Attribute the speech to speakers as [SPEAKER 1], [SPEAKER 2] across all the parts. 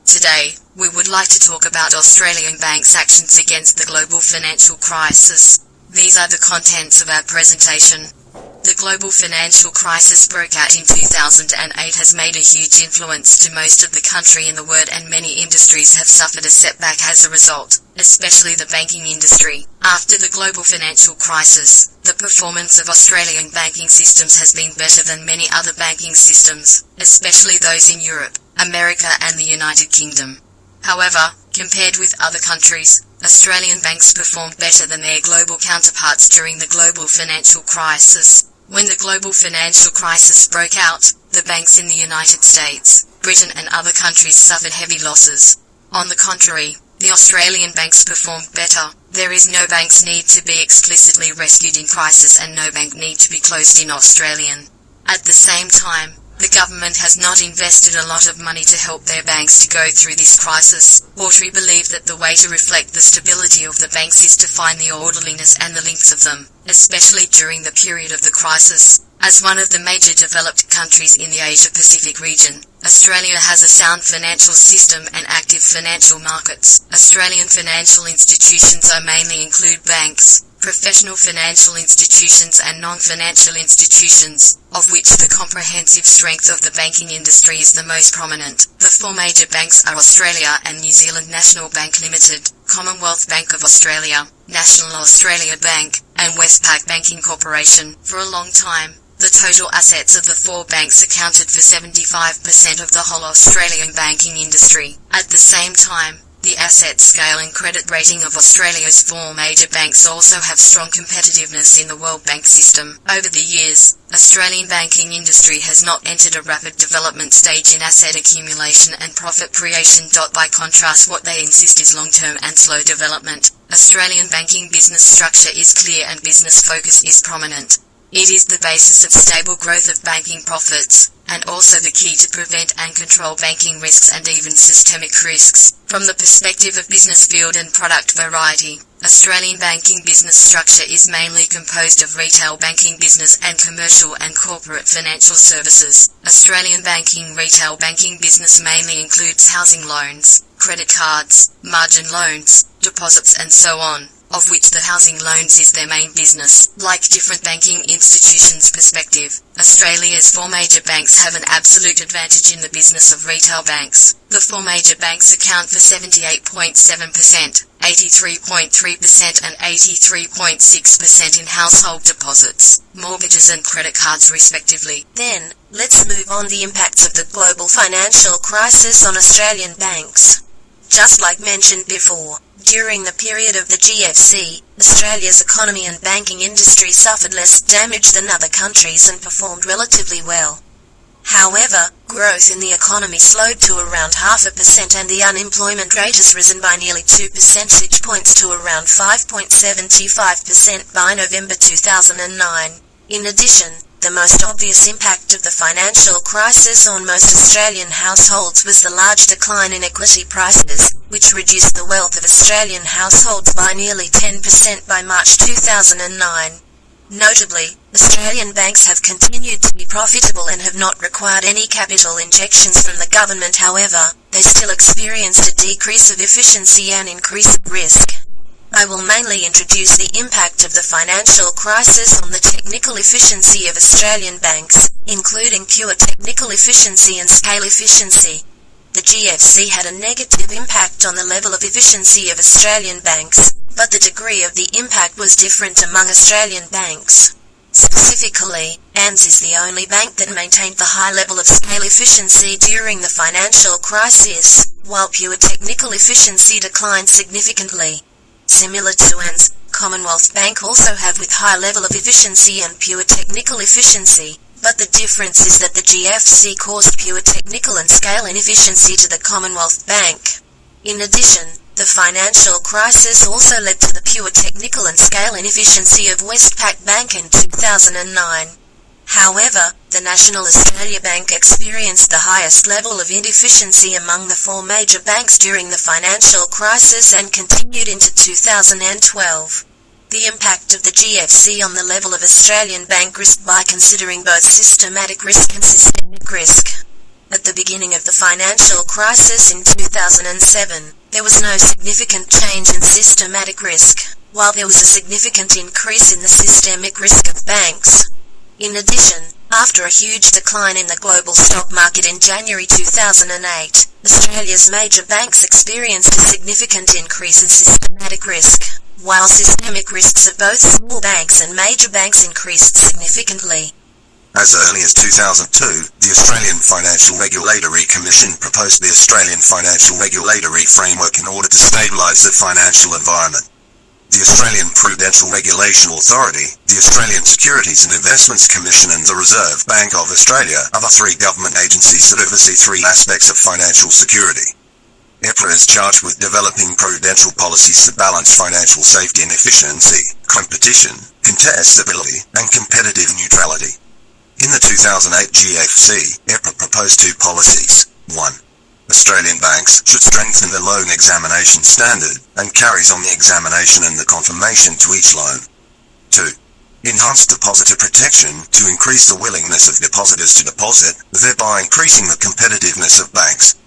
[SPEAKER 1] Today, we would like to talk about Australian banks' actions against the global financial crisis. These are the contents of our presentation. The global financial crisis broke out in 2008 has made a huge influence to most of the country in the world, and many industries have suffered a setback as a result, especially the banking industry. After the global financial crisis, the performance of Australian banking systems has been better than many other banking systems, especially those in Europe, America and the United Kingdom. However, compared with other countries, Australian banks performed better than their global counterparts during the global financial crisis. When the global financial crisis broke out, the banks in the United States, Britain and other countries suffered heavy losses. On the contrary, the Australian banks performed better. There is no bank's need to be explicitly rescued in crisis and no bank need to be closed in Australian. At the same time, the government has not invested a lot of money to help their banks to go through this crisis. We believe that the way to reflect the stability of the banks is to find the orderliness and the links of them, especially during the period of the crisis. As one of the major developed countries in the Asia-Pacific region, Australia has a sound financial system and active financial markets. Australian financial institutions mainly include banks, professional financial institutions and non-financial institutions, of which the comprehensive strength of the banking industry is the most prominent. The four major banks are Australia and New Zealand National Bank Limited, Commonwealth Bank of Australia, National Australia Bank, and Westpac Banking Corporation. For a long time, the total assets of the four banks accounted for 75% of the whole Australian banking industry. At the same time, the asset scale and credit rating of Australia's four major banks also have strong competitiveness in the World Bank system. Over the years, Australian banking industry has not entered a rapid development stage in asset accumulation and profit creation. By contrast, what they insist is long-term and slow development. Australian banking business structure is clear and business focus is prominent. It is the basis of stable growth of banking profits, and also the key to prevent and control banking risks and even systemic risks. From the perspective of business field and product variety, Australian banking business structure is mainly composed of retail banking business and commercial and corporate financial services. Australian retail banking business mainly includes housing loans, credit cards, margin loans, deposits and so on, of which the housing loans is their main business. Like different banking institutions' perspective, Australia's four major banks have an absolute advantage in the business of retail banks. The four major banks account for 78.7%, 83.3% and 83.6% in household deposits, mortgages and credit cards respectively.
[SPEAKER 2] Then, let's move on the impacts of the global financial crisis on Australian banks. Just like mentioned before, during the period of the GFC, Australia's economy and banking industry suffered less damage than other countries and performed relatively well. However, growth in the economy slowed to around 0.5% and the unemployment rate has risen by nearly 2 percentage points to around 5.75% by November 2009. In addition, the most obvious impact of the financial crisis on most Australian households was the large decline in equity prices, which reduced the wealth of Australian households by nearly 10% by March 2009. Notably, Australian banks have continued to be profitable and have not required any capital injections from the government. However, they still experienced a decrease of efficiency and increase of risk. I will mainly introduce the impact of the financial crisis on the technical efficiency of Australian banks, including pure technical efficiency and scale efficiency. The GFC had a negative impact on the level of efficiency of Australian banks, but the degree of the impact was different among Australian banks. Specifically, ANZ is the only bank that maintained the high level of scale efficiency during the financial crisis, while pure technical efficiency declined significantly. Similar to ANZ, Commonwealth Bank also have with high level of efficiency and pure technical efficiency, but the difference is that the GFC caused pure technical and scale inefficiency to the Commonwealth Bank. In addition, the financial crisis also led to the pure technical and scale inefficiency of Westpac Bank in 2009. However, the National Australia Bank experienced the highest level of inefficiency among the four major banks during the financial crisis and continued into 2012. The impact of the GFC on the level of Australian bank risk by considering both systematic risk and systemic risk. At the beginning of the financial crisis in 2007, there was no significant change in systematic risk, while there was a significant increase in the systemic risk of banks. In addition, after a huge decline in the global stock market in January 2008, Australia's major banks experienced a significant increase in systematic risk, while systemic risks of both small banks and major banks increased significantly.
[SPEAKER 3] As early as 2002, the Australian Financial Regulatory Commission proposed the Australian Financial Regulatory Framework in order to stabilise the financial environment. The Australian Prudential Regulation Authority, the Australian Securities and Investments Commission and the Reserve Bank of Australia are the three government agencies that oversee three aspects of financial security. EPRA is charged with developing prudential policies to balance financial safety and efficiency, competition, contestability, and competitive neutrality. In the 2008 GFC, EPRA proposed two policies. 1. Australian banks should strengthen the loan examination standard and carries on the examination and the confirmation to each loan. 2. Enhance depositor protection to increase the willingness of depositors to deposit, thereby increasing the competitiveness of banks.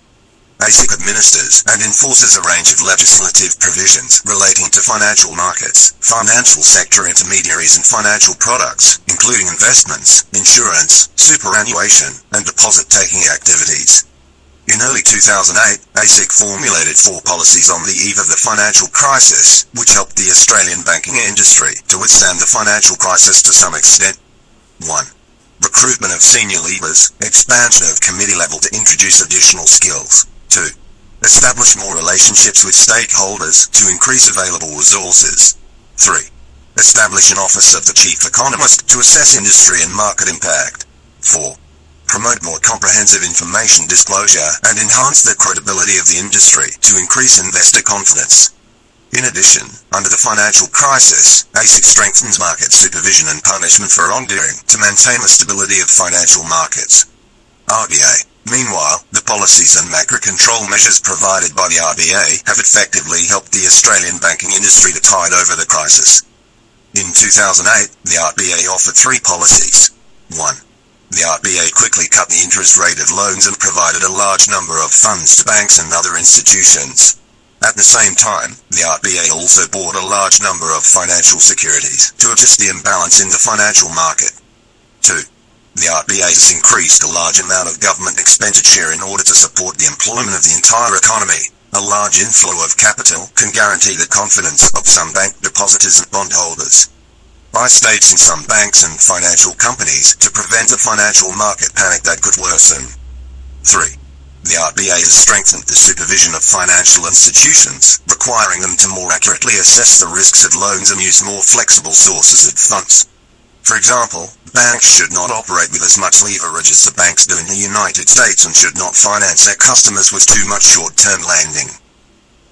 [SPEAKER 3] ASIC administers and enforces a range of legislative provisions relating to financial markets, financial sector intermediaries and financial products, including investments, insurance, superannuation, and deposit-taking activities. In early 2008, ASIC formulated four policies on the eve of the financial crisis, which helped the Australian banking industry to withstand the financial crisis to some extent. 1. Recruitment of senior leaders, expansion of committee level to introduce additional skills. 2. Establish more relationships with stakeholders to increase available resources. 3. Establish an office of the chief economist to assess industry and market impact. 4. Promote more comprehensive information disclosure and enhance the credibility of the industry to increase investor confidence. In addition, under the financial crisis, ASIC strengthens market supervision and punishment for wrongdoing to maintain the stability of financial markets. RBA. Meanwhile, the policies and macro control measures provided by the RBA have effectively helped the Australian banking industry to tide over the crisis. In 2008, the RBA offered three policies. 1. The RBA quickly cut the interest rate of loans and provided a large number of funds to banks and other institutions. At the same time, the RBA also bought a large number of financial securities to adjust the imbalance in the financial market. 2. The RBA has increased a large amount of government expenditure in order to support the employment of the entire economy. A large inflow of capital can guarantee the confidence of some bank depositors and bondholders. By states in some banks and financial companies to prevent a financial market panic that could worsen. 3. The RBA has strengthened the supervision of financial institutions, requiring them to more accurately assess the risks of loans and use more flexible sources of funds. For example, banks should not operate with as much leverage as the banks do in the United States and should not finance their customers with too much short-term lending.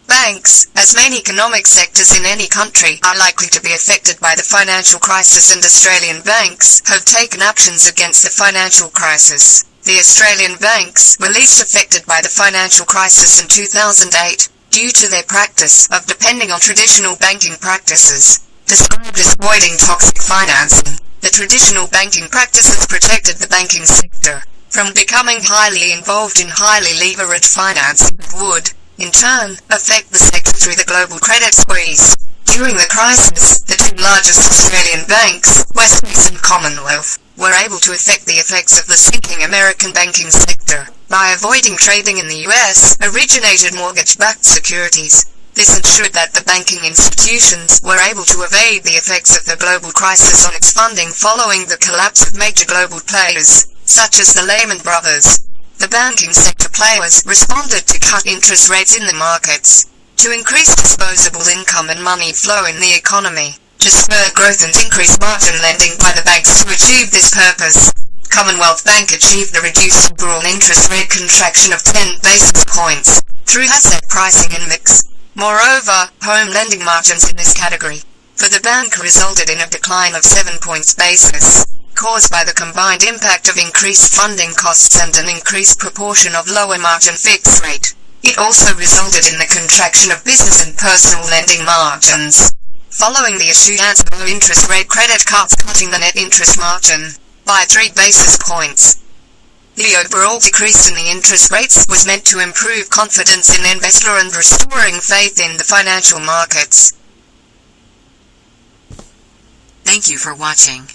[SPEAKER 1] Banks, as main economic sectors in any country, are likely to be affected by the financial crisis, and Australian banks have taken actions against the financial crisis. The Australian banks were least affected by the financial crisis in 2008 due to their practice of depending on traditional banking practices. Described as avoiding toxic financing, the traditional banking practices protected the banking sector from becoming highly involved in highly leveraged financing that would, in turn, affect the sector through the global credit squeeze. During the crisis, the two largest Australian banks, Westpac and Commonwealth, were able to affect the effects of the sinking American banking sector by avoiding trading in the US originated mortgage-backed securities. This ensured that the banking institutions were able to evade the effects of the global crisis on its funding following the collapse of major global players, such as the Lehman Brothers. The banking sector players responded to cut interest rates in the markets, to increase disposable income and money flow in the economy, to spur growth and increase margin lending by the banks. To achieve this purpose, Commonwealth Bank achieved a reduced overall interest rate contraction of 10 basis points through asset pricing and mix. Moreover, home lending margins in this category for the bank resulted in a decline of 7 points basis, caused by the combined impact of increased funding costs and an increased proportion of lower margin fixed rate. It also resulted in the contraction of business and personal lending margins, following the issued answer low interest rate credit cards cutting the net interest margin by 3 basis points. The overall decrease in the interest rates was meant to improve confidence in investor and restoring faith in the financial markets. Thank you for watching.